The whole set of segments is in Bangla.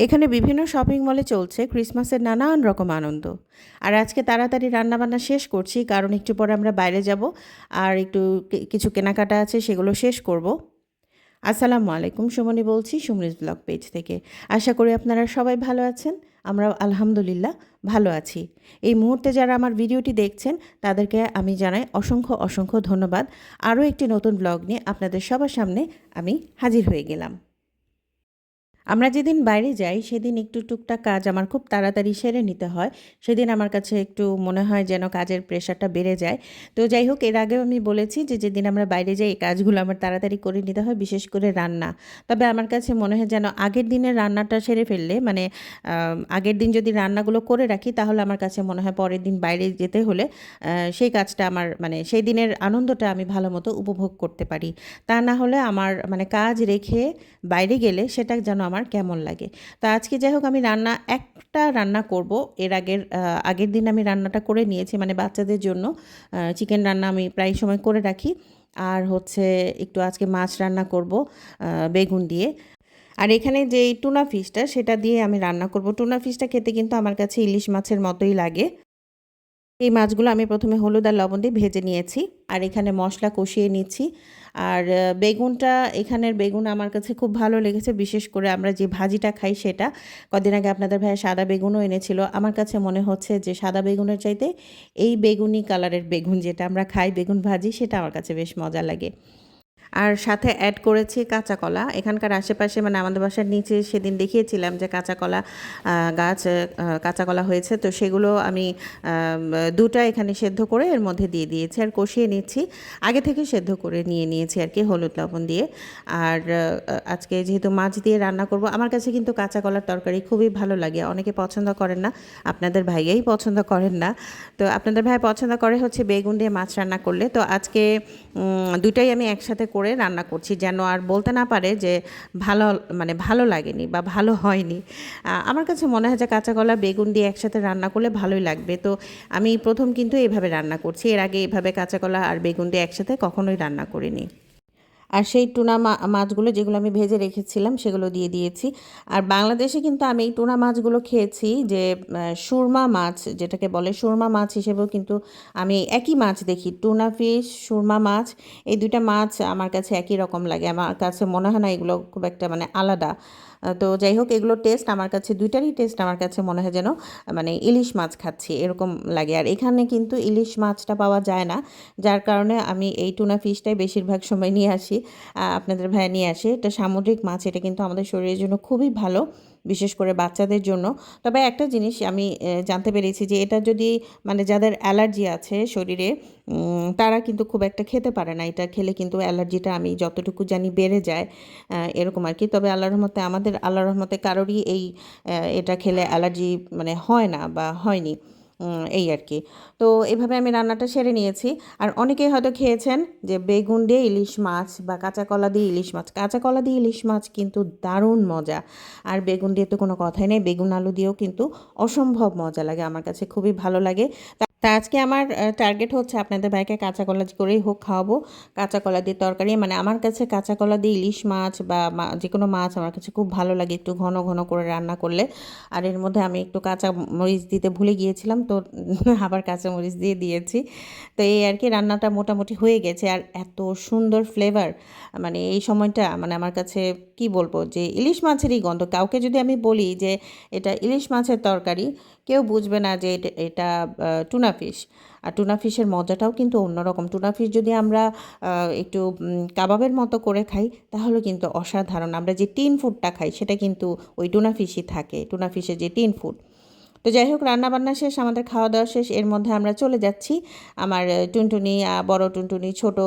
এখানে বিভিন্ন শপিং মলে চলছে ক্রিসমাসের নানান রকম আনন্দ। আর আজকে তাড়াতাড়ি রান্নাবান্না শেষ করছি কারণ একটু পরে আমরা বাইরে যাব আর একটু কিছু কেনাকাটা আছে সেগুলো শেষ করব। আসসালামু আলাইকুম, সুমনি বলছি সুমনিজ ব্লগ পেজ থেকে। আশা করি আপনারা সবাই ভালো আছেন। আমরা আলহামদুলিল্লাহ ভালো আছি। এই মুহূর্তে যারা আমার ভিডিওটি দেখছেন তাদেরকে আমি জানাই অসংখ্য অসংখ্য ধন্যবাদ। আরও একটি নতুন ব্লগ নিয়ে আপনাদের সবার সামনে আমি হাজির হয়ে গেলাম। আমরা যেদিন বাইরে যাই সেদিন একটু টুকটাক কাজ আমার খুব তাড়াতাড়ি সেরে নিতে হয়। সেদিন আমার কাছে একটু মনে হয় যেন কাজের প্রেশারটা বেড়ে যায়। তো যাই হোক, এর আগেও আমি বলেছি যে যেদিন আমরা বাইরে যাই এই কাজগুলো আমার তাড়াতাড়ি করে নিতে হয়, বিশেষ করে রান্না। তবে আমার কাছে মনে হয় যেন আগের দিনের রান্নাটা সেরে ফেললে মানে আগের দিন যদি রান্নাগুলো করে রাখি তাহলে আমার কাছে মনে হয় পরের দিন বাইরে যেতে হলে সেই কাজটা আমার মানে সেই দিনের আনন্দটা আমি ভালো মতো উপভোগ করতে পারি। তা না হলে আমার মানে কাজ রেখে বাইরে গেলে সেটা যেন আমার কেমন লাগে। তো আজকে যাই হোক, আমি একটা রান্না করব। আগের দিন আমি রান্নাটা করে নিয়েছি, মানে বাচ্চাদের জন্য চিকেন রান্না আমি প্রায় সময় করে রাখি। আর হচ্ছে একটু আজকে মাছ রান্না করব বেগুন দিয়ে। আর এখানে যে টুনা ফিশটা সেটা দিয়ে আমি রান্না করব। টুনা ফিশটা খেতে কিন্তু আমার কাছে ইলিশ মাছের মতোই লাগে। এই মাছগুলো আমি প্রথমে হলুদ আর লবণ দিয়ে ভেজে নিয়েছি আর এখানে মশলা কষিয়ে নিচ্ছি। আর বেগুনটা, এখানের বেগুন আমার কাছে খুব ভালো লেগেছে, বিশেষ করে আমরা যে ভাজিটা খাই সেটা। কদিন আগে আপনাদের ভাইয়া সাদা বেগুনও এনেছিল। আমার কাছে মনে হচ্ছে যে সাদা বেগুনের চাইতে এই বেগুনি কালারের বেগুন যেটা আমরা খাই বেগুন ভাজি, সেটা আমার কাছে বেশ মজা লাগে। আর সাথে অ্যাড করেছি কাঁচা কলা। এখানকার আশেপাশে মানে আমাদের বাসার নিচে সেদিন দেখিয়েছিলাম যে কাঁচা কলা গাছ, কাঁচা কলা হয়েছে, তো সেগুলো আমি দুটা এখানে সেদ্ধ করে এর মধ্যে দিয়ে দিয়েছি আর কষিয়ে নিচ্ছি। আগে থেকে সেদ্ধ করে নিয়েছি আর কি, হলুদ লবণ দিয়ে। আর আজকে যেহেতু মাছ দিয়ে রান্না করব, আমার কাছে কিন্তু কাঁচা কলার তরকারি খুবই ভালো লাগে। অনেকে পছন্দ করেন না, আপনাদের ভাইয়াই পছন্দ করেন না। তো আপনাদের ভাই পছন্দ করে হচ্ছে বেগুন দিয়ে মাছ রান্না করলে। তো আজকে দুটাই আমি একসাথে করে রান্না করছি যেন আর বলতে না পারে যে ভালো মানে ভালো লাগেনি বা ভালো হয়নি। আমার কাছে মনে হয় যে কাঁচা কলা বেগুন দিয়ে একসাথে রান্না করলে ভালোই লাগবে। তো আমি প্রথম কিন্তু এভাবে রান্না করছি, এর আগে এভাবে কাঁচা কলা আর বেগুন দিয়ে একসাথে কখনোই রান্না করিনি। আর সেই টুনা মাছগুলো যেগুলো আমি ভেজে রেখেছিলাম সেগুলো দিয়ে দিয়েছি। আর বাংলাদেশে কিন্তু আমি এই টুনা মাছগুলো খেয়েছি যে সুরমা মাছ যেটাকে বলে, সুরমা মাছ হিসেবেও কিন্তু আমি একই মাছ দেখি। টুনা ফিশ, সুরমা মাছ, এই দুইটা মাছ আমার কাছে একই রকম লাগে। আমার কাছে মনে হয় না এগুলো খুব একটা মানে আলাদা। তো যাই হোক, এগুলোর টেস্ট আমার কাছে, দুইটারই টেস্ট আমার কাছে মনে হয় যেন মানে ইলিশ মাছ খাচ্ছি এরকম লাগে। আর এখানে কিন্তু ইলিশ মাছটা পাওয়া যায় না, যার কারণে আমি এই টুনা ফিশটাই বেশিরভাগ সময় নিয়ে আসি। আপনাদের ভাইয়া নিয়ে আসে। এটা সামুদ্রিক মাছ, এটা কিন্তু আমাদের শরীরের জন্য খুবই ভালো, বিশেষ করে বাচ্চাদের জন্য। তবে একটা জিনিস আমি জানতে পেরেছি যে এটা যদি মানে যাদের অ্যালার্জি আছে শরীরে, তারা কিন্তু খুব একটা খেতে পারে না। এটা খেলে কিন্তু অ্যালার্জিটা আমি যতটুকু জানি বেড়ে যায়, এরকম আর কি। তবে আল্লাহর রহমতে কারোরই এটা খেলে অ্যালার্জি মানে হয় না বা হয়নি, এই আর কি। তো এভাবে আমি রান্নাটা সেরে নিয়েছি। আর অনেকেই হয়তো খেয়েছেন যে বেগুন দিয়ে ইলিশ মাছ বা কাঁচা কলা দিয়ে ইলিশ মাছ। কাঁচা কলা দিয়ে ইলিশ মাছ কিন্তু দারুণ মজা। আর বেগুন দিয়ে তো কোনো কথাই নেই, বেগুন আলু দিয়েও কিন্তু অসম্ভব মজা লাগে, আমার কাছে খুবই ভালো লাগে। তা আজকে আমার টার্গেট হচ্ছে আপনাদের ভাইকে কাঁচা কলা করেই হোক খাওয়াবো। কাঁচা কলা দিয়ে তরকারি, মানে আমার কাছে কাঁচা কলা দিয়ে ইলিশ মাছ বা যে কোনো মাছ আমার কাছে খুব ভালো লাগে একটু ঘন ঘন করে রান্না করলে। আর এর মধ্যে আমি একটু কাঁচা মরিচ দিতে ভুলে গিয়েছিলাম, তো আবার কাঁচা মরিচ দিয়ে দিয়েছি। তো এই আর কি, রান্নাটা মোটামুটি হয়ে গেছে। আর এত সুন্দর ফ্লেভার, মানে এই সময়টা মানে আমার কাছে কি বলবো যে ইলিশ মাছেরই গন্ধ। কাউকে যদি আমি বলি যে এটা ইলিশ মাছের তরকারি, কেউ বুঝবে না যে এটা টুনা ফিশ। আর টুনা ফিশের মজাটাও কিন্তু অন্যরকম। টুনা ফিশ যদি আমরা একটু কাবাবের মতো করে খাই তাহলে কিন্তু অসাধারণ। আমরা যে টিন ফুডটা খাই সেটা কিন্তু ওই টুনা ফিশই থাকে, টুনা ফিশের যে টিন ফুড। তো যাই হোক, রান্নাবান্না শেষ, আমাদের খাওয়া দাওয়া শেষ। এর মধ্যে আমরা চলে যাচ্ছি। আমার টুনটুনি, বড় টুনটুনি, ছোট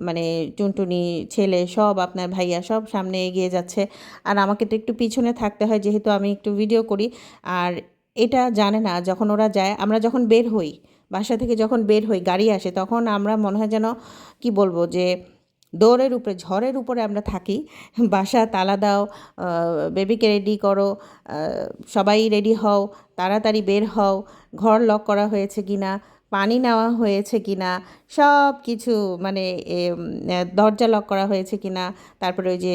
মানে টুনটুনি, ছেলে সব, আপনার ভাইয়া সব সামনে এগিয়ে যাচ্ছে। আর আমাকে তো একটু পিছনে থাকতে হয় যেহেতু আমি একটু ভিডিও করি। আর এটা জানে না, যখন ওরা যায়, আমরা যখন বের হই বাসা থেকে, যখন বের হই গাড়ি আসে, তখন আমরা মনে হয় যেন কি বলবো যে দৌড়ের উপরে, ঝড়ের উপরে আমরা থাকি। বাসা তালা দাও, বেবিকে রেডি করো, সবাই রেডি হও, তাড়াতাড়ি বের হও, ঘর লক করা হয়েছে কি না, পানি নেওয়া হয়েছে কিনা, সব কিছু মানে দরজা লক করা হয়েছে কিনা, তারপরে ওই যে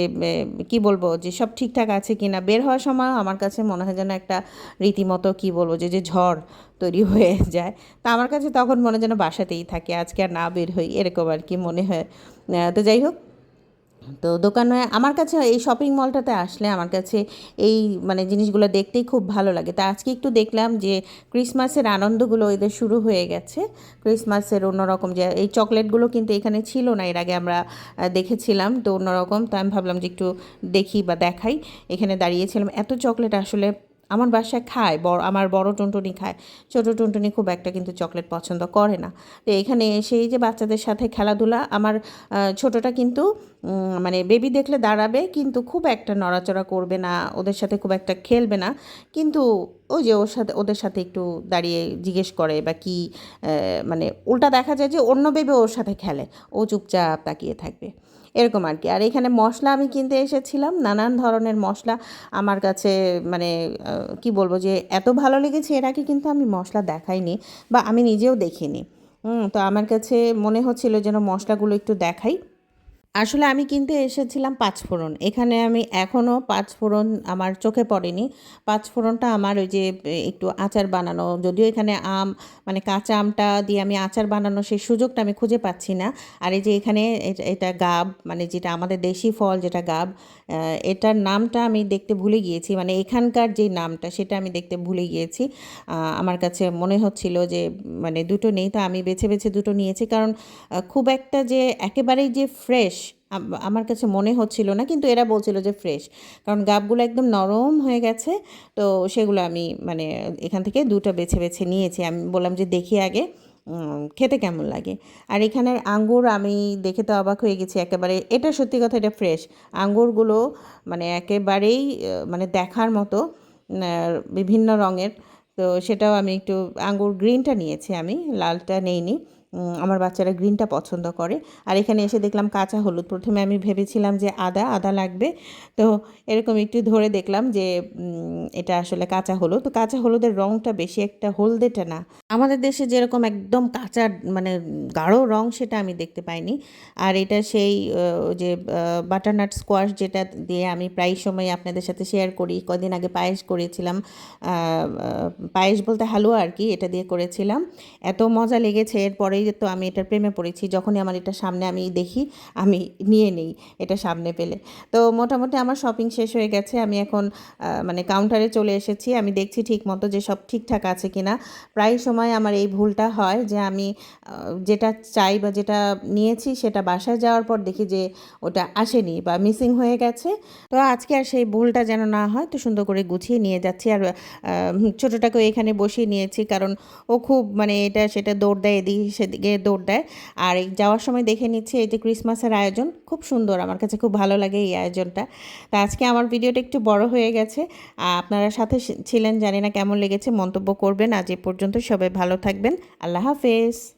কি বলবো যে সব ঠিকঠাক আছে কিনা। বের হওয়ার সময় আমার কাছে মনে হয় যেন একটা রীতিমতো কি বলবো যে ঝড় তৈরি হয়ে যায়। তা আমার কাছে তখন মনে যেন বাসাতেই থাকে, আজকে আর না বের হই, এরকম আর কি মনে হয়। তো যাই হোক, তো দোকানে আমার কাছে এই শপিং মলটাতে আসলে আমার কাছে এই মানে জিনিসগুলো দেখতেই খুব ভালো লাগে। তা আজকে একটু দেখলাম যে ক্রিসমাসের আনন্দগুলো এদের শুরু হয়ে গেছে। ক্রিসমাসের অন্যরকম যে এই চকলেটগুলো কিন্তু এখানে ছিল না, এর আগে আমরা দেখেছিলাম, তো অন্যরকম। তো আমি ভাবলাম যে একটু দেখি বা দেখাই। এখানে দাঁড়িয়েছিলাম, এত চকলেট আসলে আমার বাসায় খায়, আমার বড় টুনটুনি খায়, ছোটো টুনটুনি খুব একটা কিন্তু চকলেট পছন্দ করে না। তো এখানে এসেই যে বাচ্চাদের সাথে খেলাধুলা, আমার ছোটোটা কিন্তু মানে বেবি দেখলে দাঁড়াবে কিন্তু খুব একটা নড়াচড়া করবে না, ওদের সাথে খুব একটা খেলবে না, কিন্তু ওই যে ওদের সাথে একটু দাঁড়িয়ে জিজ্ঞেস করে বা কি, মানে উল্টা দেখা যায় যে অন্য বেবি ওর সাথে খেলে, ও চুপচাপ তাকিয়ে থাকবে, এরকম আর কি। আর এখানে মশলা আমি কিনতে এসেছিলাম, নানান ধরনের মশলা আমার কাছে মানে কি বলবো যে এত ভালো লেগেছে, এর আগে কিন্তু আমি মশলা দেখাইনি বা আমি নিজেও দেখিনি। তো আমার কাছে মনে হচ্ছিল যেন মশলাগুলো একটু দেখাই। আসলে আমি কিনতে এসেছিলাম পাঁচফোড়ন। এখানে আমি এখনও পাঁচফোড়ন আমার চোখে পড়েনি। পাঁচফোড়নটা আমার ওই যে একটু আচার বানানো, যদিও এখানে আম মানে কাঁচা আমটা দিয়ে আমি আচার বানানো সেই সুযোগটা আমি খুঁজে পাচ্ছি না। আর এই যে এখানে এটা গাব, মানে যেটা আমাদের দেশি ফল যেটা গাব, এটার নামটা আমি দেখতে ভুলে গিয়েছি। মানে এখানকার যে নামটা সেটা আমি দেখতে ভুলে গিয়েছি। আমার কাছে মনে হচ্ছিল যে মানে দুটো নেই, তো আমি বেছে বেছে দুটো নিয়েছি, কারণ খুব একটা যে একেবারেই যে ফ্রেশ আমার কাছে মনে হচ্ছিল না, কিন্তু এরা বলছিল যে ফ্রেশ, কারণ গাবগুলো একদম নরম হয়ে গেছে। তো সেগুলো আমি মানে এখান থেকে দুটো বেছে বেছে নিয়েছি। আমি বললাম যে দেখি আগে খেতে কেমন লাগে। আর এখানের আঙ্গুর আমি দেখে তো অবাক হয়ে গেছি একেবারে, এটা সত্যি কথা, এটা ফ্রেশ আঙ্গুরগুলো, মানে একেবারেই মানে দেখার মতো, বিভিন্ন রঙের। তো সেটাও আমি একটু আঙ্গুর গ্রিনটা নিয়েছি, আমি লালটা নেইনি। আমার বাচ্চারা গ্রিনটা পছন্দ করে। আর এখানে এসে দেখলাম কাঁচা হলুদ, প্রথমে আমি ভেবেছিলাম যে আদা লাগবে, তো এরকম একটু ধরে দেখলাম যে এটা আসলে কাঁচা হলুদ। তো কাঁচা হলুদের রঙটা বেশি একটা হলদেটা না, আমাদের দেশে যেরকম একদম কাঁচা মানে গাঢ় রং, সেটা আমি দেখতে পাইনি। আর এটা সেই যে বাটারনাট স্কোয়াশ, যেটা দিয়ে আমি প্রায় সময় আপনাদের সাথে শেয়ার করি। কদিন আগে পায়েস করেছিলাম, পায়েস বলতে হালুয়া আর কি, এটা দিয়ে করেছিলাম, এত মজা লেগেছে। এরপরেই তো আমি এটার প্রেমে পড়েছি, যখনই আমার এটা সামনে আমি দেখি আমি নিয়ে নেই এটা সামনে পেলে। তো মোটামুটি আমার শপিং শেষ হয়ে গেছে, আমি এখন মানে কাউন্টারে চলে এসেছি। আমি দেখছি ঠিক মতো যে সব ঠিকঠাক আছে কিনা। প্রায় সময় আমার এই ভুলটা হয় যে আমি যেটা চাই বা যেটা নিয়েছি সেটা বাসায় যাওয়ার পর দেখি যে ওটা আসেনি বা মিসিং হয়ে গেছে। তো আজকে আর সেই ভুলটা যেন না হয়, তো সুন্দর করে গুছিয়ে নিয়ে যাচ্ছি। আর ছোটোটাকেও এখানে বসিয়ে নিয়েছি, কারণ ও খুব মানে এটা সেটা দৌড় দেয়, এদিকে সেদিকে দৌড় দেয়। আর এই যাওয়ার সময় দেখে নিচ্ছি এই যে ক্রিসমাসের আয়োজন খুব সুন্দর, আমার কাছে খুব ভালো লাগে এই আয়োজনটা। তা আজকে আমার ভিডিওটা একটু বড় হয়ে গেছে, আপনারা সাথে ছিলেন, জানি না কেমন লেগেছে, মন্তব্য করবেন। আজ এ পর্যন্ত, সবাই ভালো থাকবেন, আল্লাহ হাফেজ।